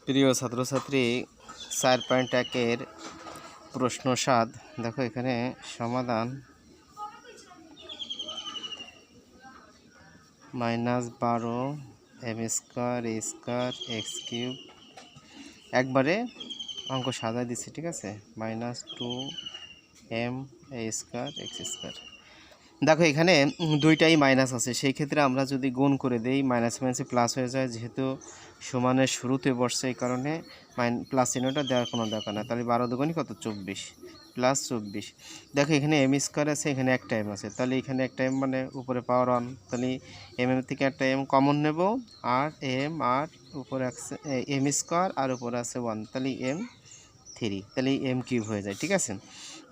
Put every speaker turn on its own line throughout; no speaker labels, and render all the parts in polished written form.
প্রিয় ছাত্রছাত্রী 4.1-এর প্রশ্ন 7 দেখো এখানে সমাধান -12 m² a² x³ একবারে অঙ্ক সাজায় দিচ্ছি, ঠিক আছে। -2m a² x²। দেখো এখানে দুইটাই মাইনাস আছে, সেই ক্ষেত্রে আমরা যদি গুণ করে দেই মাইনাস মাইনাসে প্লাস হয়ে যায়, যেহেতু সমানের শুরুতে বসছে এই কারণে প্লাস চিহ্নটা দেওয়ার কোনো দরকার না। তাহলে 12 দুগুণে কত 24 প্লাস 24। দেখো এখানে এম স্কোয়ার আছে, এখানে একটা এম আছে, তাহলে এখানে একটা এম মানে উপরে পাওয়ার 1, তাহলে এম থেকে একটা এম কমন নেব আর এম আর উপরে আছে এম স্কোয়ার আর উপরে আছে 1, তাহলে m3, তাহলে m³ হয়ে যায়, ঠিক আছে।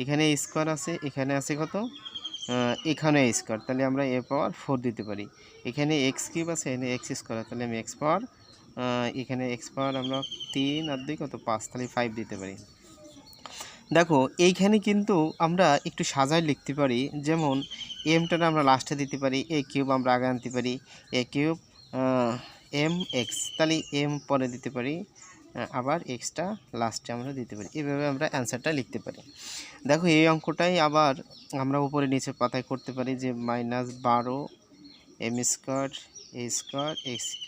এখানে স্কোয়ার আছে, এখানে আছে কত এখানে স্কোয়ার, তাহলে আমরা a পাওয়ার 4 দিতে পারি। এখানে x³ আছে, এখানে x² তাহলে আমি x পাওয়ার এখানে x পাওয়ার আমরা 3 আর 2 কত 5, তাহলে 5 দিতে পারি। দেখো এইখানে কিন্তু আমরা একটু সাজায় লিখতে পারি, যেমন এমটা আমরা লাস্টে দিতে পারি, a³ আমরা আগে আনতে পারি, a³ mx, তাহলে m পরে দিতে পারি, আবার এক্সটা লাস্টে আমরা দিতে পারি। এভাবে আমরা অ্যান্সারটা লিখতে পারি। দেখো এই অঙ্কটাই আবার আমরা উপরে নিচে পাতায় করতে পারি, যে -12 m² a² x³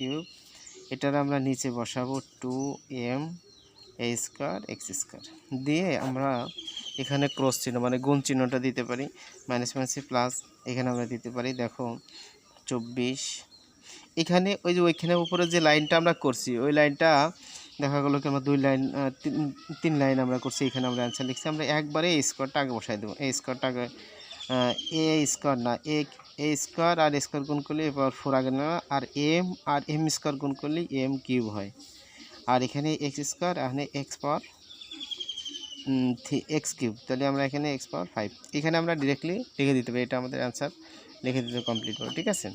এটার আমরা নিচে বসাবো 2m a² x² দিয়ে আমরা এখানে ক্রস চিহ্ন মানে গুণ চিহ্নটা দিতে পারি, মাইনাস মাইনাসে প্লাস এখানে আমরা দিতে পারি। দেখো 24 এখানে ওই যে ওইখানে উপরে যে লাইনটা আমরা করছি ওই লাইনটা দেখা গেলো কি আমরা 2 লাইন 3 লাইন আমরা করছি, এখানে আমরা অ্যান্সার লিখছি। আমরা একবারে এই স্কোয়ারটা আগে বসাই দেবো, এই স্কোয়ারটা আগে a² না a² আর স্কোয়ার গুণ করলে এ পাওয়ার 4 আগে নেওয়া, আর m আর m² গুণ করলে m³ হয়, আর এখানে x², এখানে x পাওয়ার x³, তাহলে আমরা এখানে x পাওয়ার 5 এখানে আমরা ডিরেক্টলি লিখে দিতে পারি। এটা আমাদের অ্যান্সার লিখে দিতে কমপ্লিট করো, ঠিক আছে।